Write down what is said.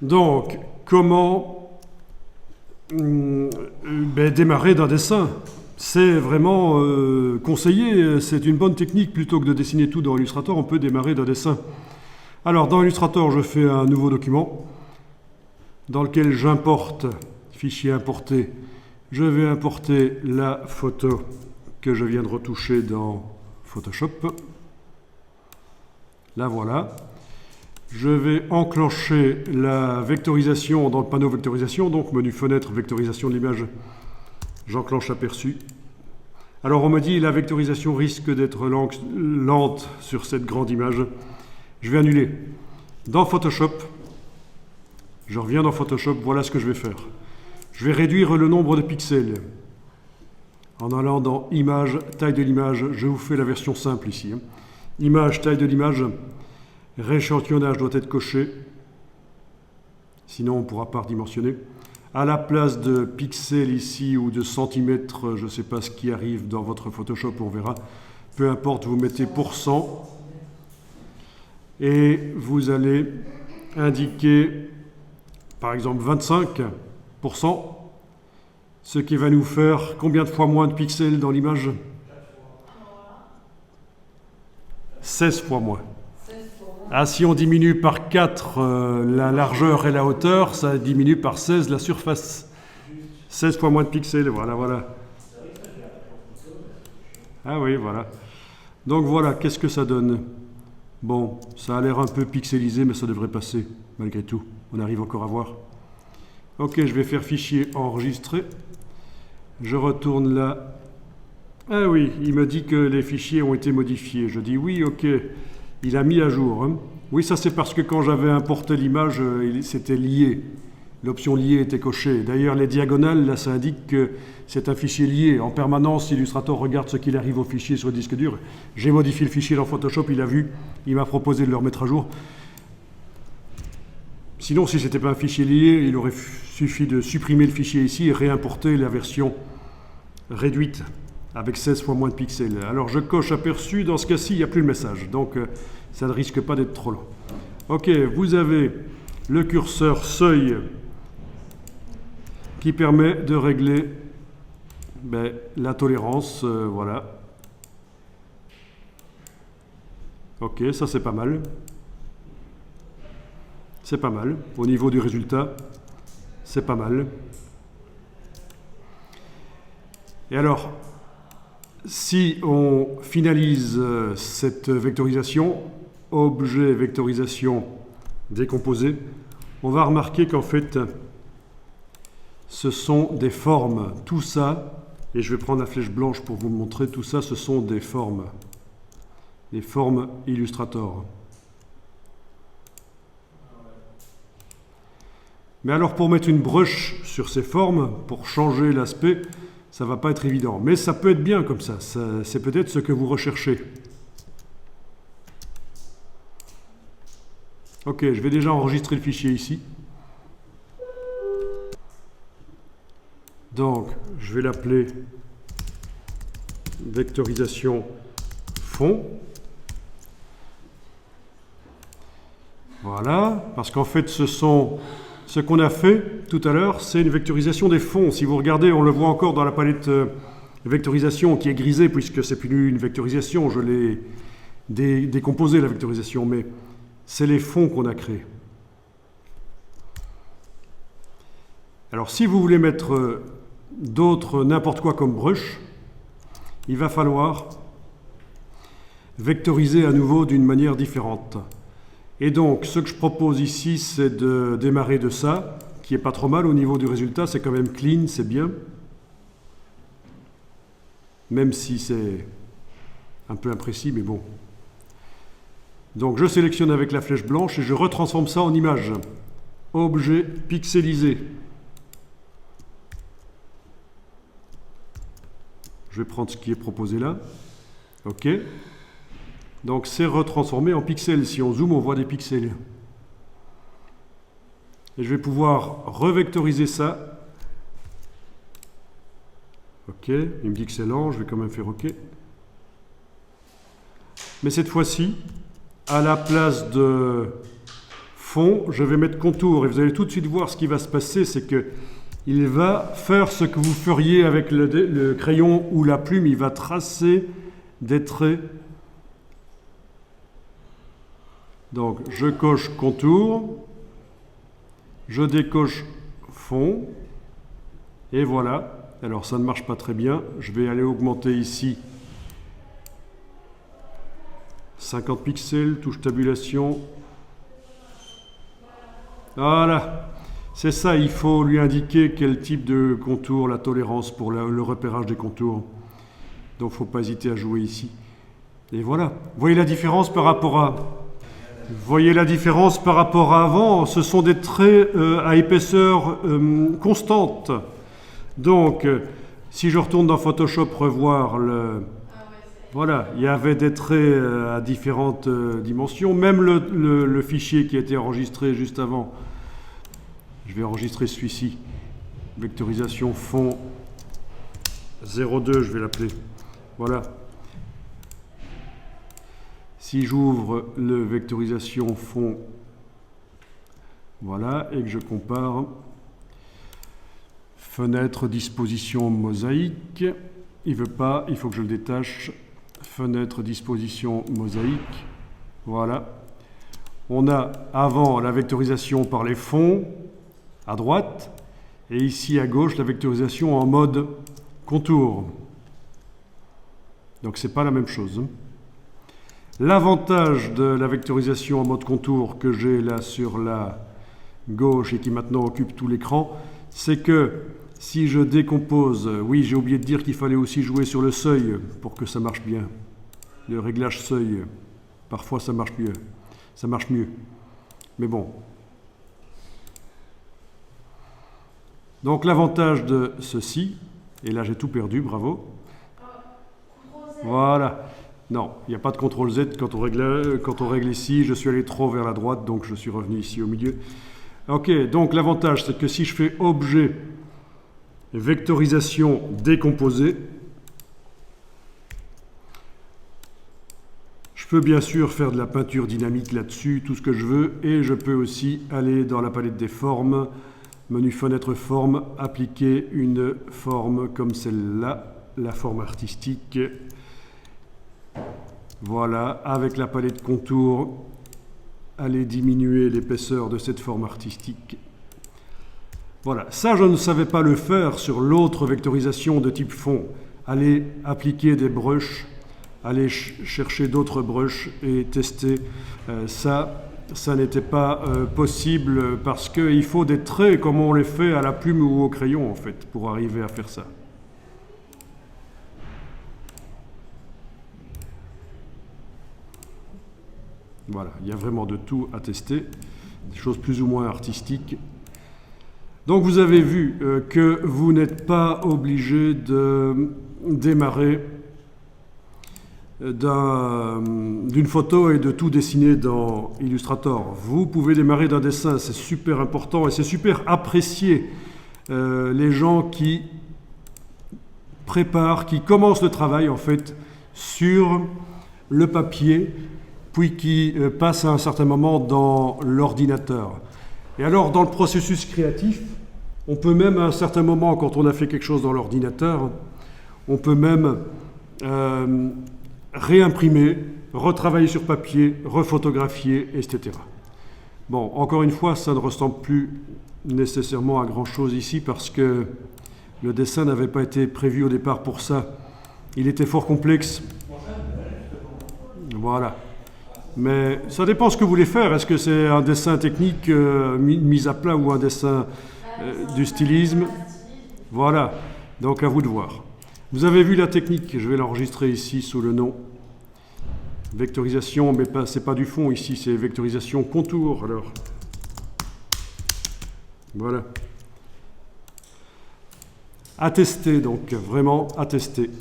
Donc, comment démarrer d'un dessin? C'est vraiment conseillé, c'est une bonne technique. Plutôt que de dessiner tout dans Illustrator, on peut démarrer d'un dessin. Alors, dans Illustrator, je fais un nouveau document dans lequel j'importe, fichier importé, je vais importer la photo que je viens de retoucher dans Photoshop. La voilà. Je vais enclencher la vectorisation dans le panneau vectorisation, donc menu fenêtre, vectorisation de l'image. J'enclenche aperçu. Alors on me dit la vectorisation risque d'être lente sur cette grande image. Je vais annuler. Dans Photoshop, je reviens dans Photoshop, voilà ce que je vais faire. Je vais réduire le nombre de pixels. En allant dans Image, taille de l'image, je vous fais la version simple ici. Image, taille de l'image, rééchantillonnage doit être coché. Sinon on ne pourra pas redimensionner. À la place de pixels ici ou de centimètres, je ne sais pas ce qui arrive dans votre Photoshop, on verra. Peu importe, vous mettez %. Et vous allez indiquer, par exemple, 25%, ce qui va nous faire combien de fois moins de pixels dans l'image? 16 fois moins. Ah, si on diminue par 4 la largeur et la hauteur, ça diminue par 16 la surface. 16 fois moins de pixels, voilà, voilà. Ah oui, voilà. Donc voilà, qu'est-ce que ça donne? Bon, ça a l'air un peu pixelisé, mais ça devrait passer, malgré tout. On arrive encore à voir. Ok, je vais faire fichier enregistré. Je retourne là. Ah oui, il me dit que les fichiers ont été modifiés. Je dis oui, ok. Il a mis à jour. Hein. Oui, ça c'est parce que quand j'avais importé l'image, c'était lié. L'option lié était cochée. D'ailleurs, les diagonales, là, ça indique que c'est un fichier lié. En permanence, Illustrator regarde ce qu'il arrive au fichier sur le disque dur. J'ai modifié le fichier dans Photoshop, il a vu. Il m'a proposé de le remettre à jour. Sinon, si ce n'était pas un fichier lié, il aurait suffi de supprimer le fichier ici et réimporter la version réduite avec 16 fois moins de pixels. Alors je coche aperçu, dans ce cas-ci, il n'y a plus le message. Donc ça ne risque pas d'être trop long. Ok, vous avez le curseur seuil qui permet de régler la tolérance. Voilà. Ok, ça c'est pas mal. C'est pas mal. Au niveau du résultat, c'est pas mal. Et alors, si on finalise cette vectorisation, objet vectorisation décomposé, on va remarquer qu'en fait, ce sont des formes. Tout ça, et je vais prendre la flèche blanche pour vous montrer, tout ça, ce sont des formes Illustrator. Mais alors pour mettre une brush sur ces formes, pour changer l'aspect, ça ne va pas être évident. Mais ça peut être bien comme ça, c'est peut-être ce que vous recherchez. Ok, je vais déjà enregistrer le fichier ici. Donc, je vais l'appeler vectorisation fond. Voilà, parce qu'en fait, ce qu'on a fait tout à l'heure, c'est une vectorisation des fonds. Si vous regardez, on le voit encore dans la palette vectorisation qui est grisée, puisque c'est plus une vectorisation, je l'ai décomposé la vectorisation, mais c'est les fonds qu'on a créés. Alors si vous voulez mettre n'importe quoi comme brush, il va falloir vectoriser à nouveau d'une manière différente. Et donc, ce que je propose ici, c'est de démarrer de ça, qui est pas trop mal au niveau du résultat, c'est quand même clean, c'est bien. Même si c'est un peu imprécis, mais bon. Donc, je sélectionne avec la flèche blanche et je retransforme ça en image. Objet pixelisé. Je vais prendre ce qui est proposé là. OK. Donc c'est retransformé en pixels. Si on zoome, on voit des pixels. Et je vais pouvoir revectoriser ça. OK, il me dit que c'est lent, je vais quand même faire OK. Mais cette fois-ci, à la place de fond, je vais mettre contour. Et vous allez tout de suite voir ce qui va se passer, c'est que il va faire ce que vous feriez avec le crayon ou la plume. Il va tracer des traits. Donc, je coche contour, je décoche fond, et voilà. Alors, ça ne marche pas très bien. Je vais aller augmenter ici 50 pixels, touche tabulation. Voilà. C'est ça, il faut lui indiquer quel type de contour, la tolérance pour le repérage des contours. Donc, il ne faut pas hésiter à jouer ici. Et voilà. Vous voyez la différence par rapport à... Vous voyez la différence par rapport à avant, ce sont des traits à épaisseur constante. Donc, si je retourne dans Photoshop revoir le... Voilà, il y avait des traits à différentes dimensions. Même le fichier qui a été enregistré juste avant, je vais enregistrer celui-ci. Vectorisation fond 02, je vais l'appeler. Voilà. Si j'ouvre le vectorisation fond, voilà, et que je compare, fenêtre, disposition, mosaïque, il ne veut pas, il faut que je le détache, fenêtre, disposition, mosaïque, voilà. On a avant la vectorisation par les fonds, à droite, et ici à gauche, la vectorisation en mode contour. Donc c'est pas la même chose. L'avantage de la vectorisation en mode contour que j'ai là sur la gauche et qui maintenant occupe tout l'écran, c'est que si je décompose, oui, j'ai oublié de dire qu'il fallait aussi jouer sur le seuil pour que ça marche bien. Le réglage seuil, parfois ça marche mieux. Ça marche mieux. Mais bon. Donc l'avantage de ceci, et là j'ai tout perdu, bravo. Voilà. Non, il n'y a pas de CTRL Z quand on règle ici. Je suis allé trop vers la droite, donc je suis revenu ici au milieu. Ok, donc l'avantage, c'est que si je fais objet, vectorisation décomposée, je peux bien sûr faire de la peinture dynamique là-dessus, tout ce que je veux, et je peux aussi aller dans la palette des formes, menu fenêtre forme, appliquer une forme comme celle-là, la forme artistique. Voilà, avec la palette contour, aller diminuer l'épaisseur de cette forme artistique. Voilà, ça je ne savais pas le faire sur l'autre vectorisation de type fond. Aller appliquer des brushes, aller chercher d'autres brushes et tester. Ça n'était pas possible parce qu'il faut des traits comme on les fait à la plume ou au crayon en fait, pour arriver à faire ça. Voilà, il y a vraiment de tout à tester, des choses plus ou moins artistiques. Donc vous avez vu que vous n'êtes pas obligé de démarrer d'une photo et de tout dessiner dans Illustrator. Vous pouvez démarrer d'un dessin, c'est super important et c'est super apprécié. Les gens qui préparent, qui commencent le travail en fait sur le papier, puis qui passe à un certain moment dans l'ordinateur. Et alors, dans le processus créatif, on peut même, à un certain moment, quand on a fait quelque chose dans l'ordinateur, on peut même réimprimer, retravailler sur papier, refotographier, etc. Bon, encore une fois, ça ne ressemble plus nécessairement à grand-chose ici, parce que le dessin n'avait pas été prévu au départ pour ça. Il était fort complexe. Voilà. Mais ça dépend ce que vous voulez faire. Est-ce que c'est un dessin technique mis à plat ou un dessin du stylisme? Voilà, donc à vous de voir. Vous avez vu la technique, je vais l'enregistrer ici sous le nom. Vectorisation, mais c'est pas du fond ici, c'est vectorisation contour alors. Voilà. À tester donc, vraiment à tester.